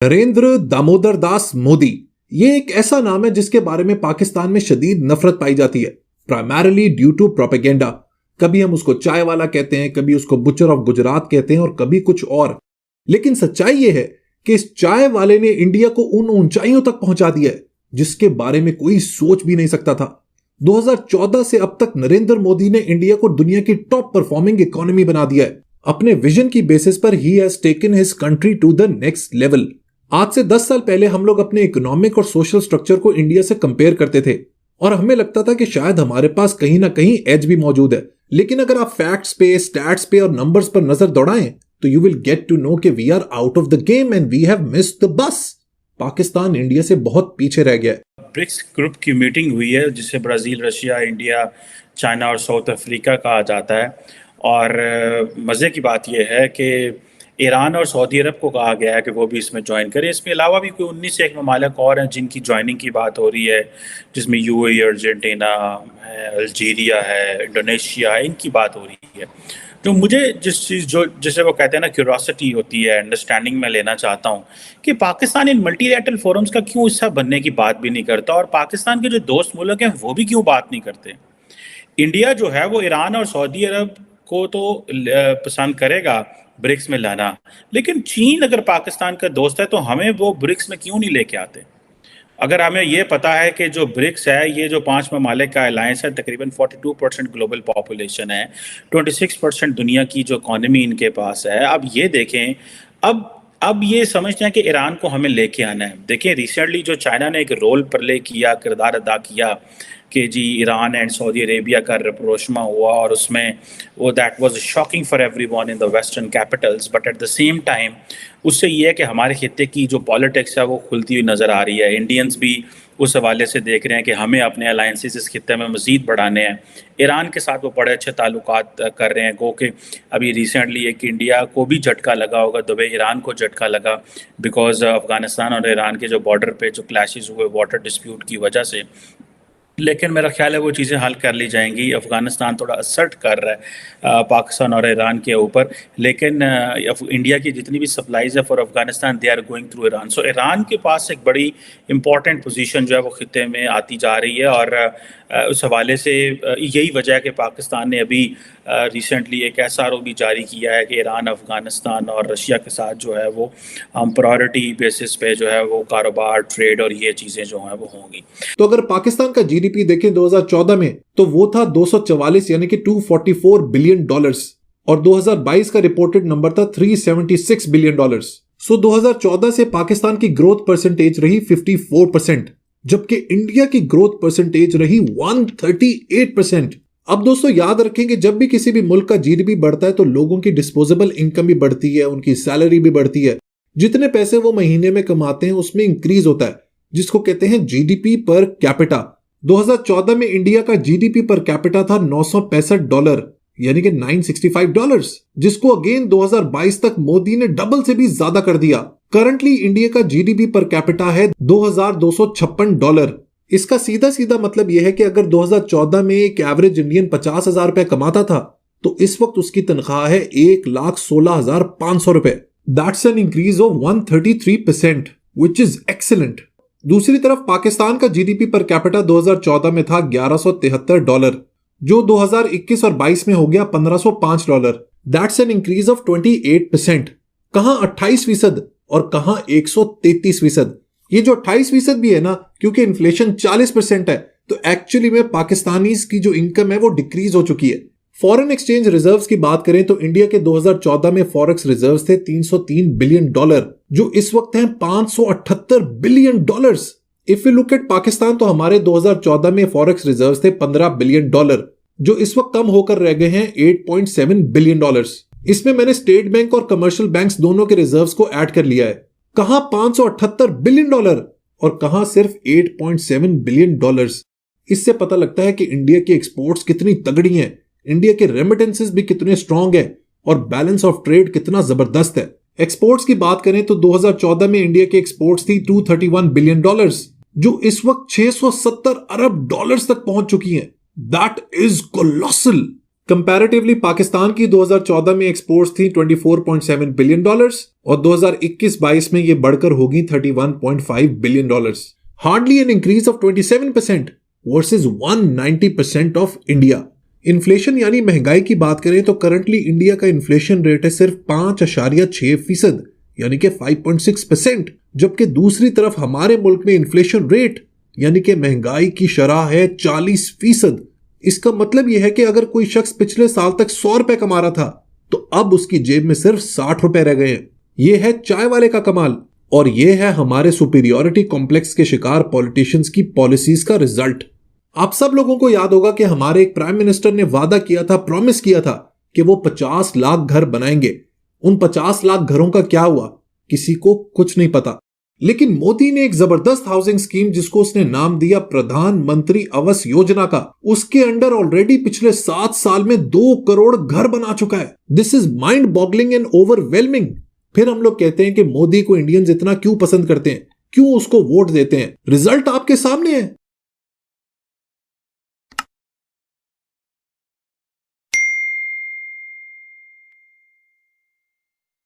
नरेंद्र दामोदर दास मोदी, ये एक ऐसा नाम है जिसके बारे में पाकिस्तान में शदीद नफरत पाई जाती है, प्राइमरली ड्यू टू प्रोपेगेंडा। कभी हम उसको चाय वाला कहते हैं, कभी उसको बुचर ऑफ गुजरात कहते हैं और कभी कुछ और। लेकिन सच्चाई यह है कि इस चाय वाले ने इंडिया को उन ऊंचाइयों तक पहुंचा दिया है जिसके बारे में कोई सोच भी नहीं सकता था। 2014 से अब तक नरेंद्र मोदी ने इंडिया को दुनिया की टॉप परफॉर्मिंग इकोनॉमी बना दिया है। अपने विजन की बेसिस पर ही has taken his country to the next level. आज से 10 साल पहले हम लोग अपने इकोनॉमिक और सोशल स्ट्रक्चर को इंडिया से कंपेयर करते थे और हमें लगता था कि शायद हमारे पास कहीं ना कहीं एज भी मौजूद है। लेकिन अगर आप फैक्ट्स पे, स्टैट्स पे और नंबर्स पर नजर दौड़ाएं तो you will get to know कि we are out of the game and we have missed the bus. Pakistan India से बहुत पीछे रह गया है। ब्रिक्स ग्रुप की मीटिंग हुई है जिसे ब्राज़ील, रशिया, इंडिया, चाइना और साउथ अफ्रीका कहा जाता है। और मज़े की बात यह है कि ईरान और सऊदी अरब को कहा गया है कि वो भी इसमें ज्वाइन करें। इसके अलावा भी कोई 19 से एक ममालिक और हैं जिनकी ज्वाइनिंग की बात हो रही है, जिसमें यूएई, अर्जेंटीना है, अल्जीरिया है, इंडोनेशिया है, इनकी बात हो रही है। तो मुझे जिस चीज़ जो जिसे वो कहते हैं ना क्यूरोसिटी होती है, अंडरस्टैंडिंग में लेना चाहता हूँ कि पाकिस्तान इन मल्टीलैटरल फोरम्स का क्यों हिस्सा बनने की बात भी नहीं करता, और पाकिस्तान के जो दोस्त मुल्क हैं वो भी क्यों बात नहीं करते। इंडिया जो है वो ईरान और सऊदी अरब को तो पसंद करेगा ब्रिक्स में लाना, लेकिन चीन अगर पाकिस्तान का दोस्त है तो हमें वो ब्रिक्स में क्यों नहीं लेके आते। अगर हमें ये पता है कि जो ब्रिक्स है ये जो 5 ममालिक का अलायंस है, तकरीबन 42% ग्लोबल पॉपुलेशन है, 26% दुनिया की जो इकॉनमी इनके पास है। अब ये देखें, अब ये समझते हैं कि ईरान को हमें लेके आना है। देखें रिसेंटली जो चाइना ने एक रोल प्ले किया, किरदार अदा किया कि जी ईरान एंड सऊदी अरेबिया का रप्रोशमा हुआ, और उसमें वो that was shocking for everyone in the western Capitals. But at the same time उससे ये है कि हमारे खित्ते की जो पॉलिटिक्स है वो खुलती हुई नज़र आ रही है। इंडियंस भी उस हवाले से देख रहे हैं कि हमें अपने अलायंसेस इस खित्ते में मज़ीद बढ़ाने हैं। ईरान के साथ वो बड़े अच्छे ताल्लुकात कर रहे हैं, गो कि अभी रिसेंटली एक इंडिया को भी झटका लगा होगा, दुबई ईरान को झटका लगा बिकॉज अफ़गानिस्तान और ईरान के जो बॉर्डर पे जो क्लैशेस हुए वाटर डिस्प्यूट की वजह से। लेकिन मेरा ख्याल है वो चीज़ें हल कर ली जाएंगी। अफ़गानिस्तान थोड़ा असर्ट कर रहा है पाकिस्तान और ईरान के ऊपर, लेकिन इंडिया की जितनी भी सप्लाईज़ है for Afghanistan they are going through Iran. So Iran के पास एक बड़ी इंपॉर्टेंट पोजीशन जो है वो खित्ते में आती जा रही है, और उस हवाले से यही वजह है कि पाकिस्तान ने अभी रिसेंटली एक SRO भी जारी किया है कि ईरान, अफ़गानिस्तान और रशिया के साथ जो है वो हम प्रायोरिटी बेसिस पे जो है वो कारोबार, ट्रेड और ये चीज़ें जो हैं वो होंगी। तो अगर पाकिस्तान का जीडीपी देखें 2014 में तो वो था 244 यानी कि $244 बिलियन, और 2022 का रिपोर्टेड नंबर था $376 बिलियन। सो 2014 से पाकिस्तान की ग्रोथ परसेंटेज रही 54%, जबकि इंडिया की ग्रोथ परसेंटेज रही 138%। अब दोस्तों याद रखें कि जब भी किसी भी मुल्क का जीडीपी बढ़ता है तो लोगों की डिस्पोजेबल इनकम भी बढ़ती है, उनकी सैलरी भी बढ़ती है, जितने पैसे वो महीने में कमाते हैं उसमें इंक्रीज होता है, जिसको कहते हैं जीडीपी पर कैपिटा। 2014 में इंडिया का जीडीपी पर कैपिटा था $965 यानी कि $965, जिसको अगेन 2022 तक मोदी ने डबल से भी ज्यादा कर दिया। करंटली इंडिया का जीडीपी पर कैपिटा है $2256। इसका सीधा सीधा मतलब यह है कि अगर 2014 में एक एवरेज इंडियन 50,000 रुपए कमाता था तो इस वक्त उसकी तनख्वाह है 1,16,500 रुपए। That's an increase of 133%, which is excellent. दूसरी तरफ पाकिस्तान का जीडीपी पर कैपिटा 2014 में था $1173, जो 2021 और 22 में हो गया $1505। That's an increase of 28%। कहां 28% और कहां 133%। ये जो 28% भी है ना, क्योंकि इन्फ्लेशन 40% है, तो एक्चुअली में पाकिस्तानी की जो इनकम है वो डिक्रीज हो चुकी है। फॉरेन एक्सचेंज रिजर्व्स की बात करें तो इंडिया के 2014 में फॉरेक्स रिजर्व्स थे $303 बिलियन, जो इस वक्त हैं $578 billion. If you look at Pakistan तो हमारे 2014 में फॉरेक्स रिजर्व्स थे $15 बिलियन, जो इस वक्त कम होकर रह गए हैं $8.7 बिलियन। इसमें मैंने स्टेट बैंक और कमर्शियल बैंक्स दोनों के रिजर्व्स को ऐड कर लिया है। कहां $578 बिलियन और कहां सिर्फ $8.7 बिलियन। इससे पता लगता है कि इंडिया की एक्सपोर्ट्स कितनी तगड़ी हैं, इंडिया के रेमिटेंसेस भी कितने स्ट्रांग है और बैलेंस ऑफ ट्रेड कितना जबरदस्त है। एक्सपोर्ट्स की बात करें तो 2014 में इंडिया की एक्सपोर्ट्स थी $231 बिलियन, जो इस वक्त $670 अरब तक पहुंच चुकी हैं। That is colossal. Comparatively Pakistan की 2014 में एक्सपोर्ट्स थी 24.7 बिलियन डॉलर्स और 2021-22 में ये बढ़कर होगी 31.5 billion dollars, hardly an increase of 27% versus 190% of India. Inflation यानी महंगाई की बात करें तो करंटली इंडिया का इन्फ्लेशन रेट है सिर्फ 5.6% यानी कि 5.6%, जबकि दूसरी तरफ हमारे मुल्क में इन्फ्लेशन रेट यानी कि महंगाई की शरह है 40%। इसका मतलब यह है कि अगर कोई शख्स पिछले साल तक 100 रुपए कमा रहा था तो अब उसकी जेब में सिर्फ 60 रुपए रह गए हैं। यह है चाय वाले का कमाल और यह है हमारे सुपीरियोरिटी कॉम्प्लेक्स के शिकार पॉलिटिशियंस की पॉलिसीज का रिजल्ट। आप सब लोगों को याद होगा कि हमारे एक प्राइम मिनिस्टर ने वादा किया था, प्रॉमिस किया था कि वो 50 लाख घर बनाएंगे। उन 50 लाख घरों का क्या हुआ किसी को कुछ नहीं पता। लेकिन मोदी ने एक जबरदस्त हाउसिंग स्कीम जिसको उसने नाम दिया प्रधानमंत्री आवास योजना का, उसके अंडर ऑलरेडी पिछले 7 साल में 2 करोड़ घर बना चुका है। This is mind boggling and overwhelming. फिर हम लोग कहते हैं कि मोदी को इंडियंस इतना क्यों पसंद करते हैं, क्यों उसको वोट देते हैं। रिजल्ट आपके सामने है।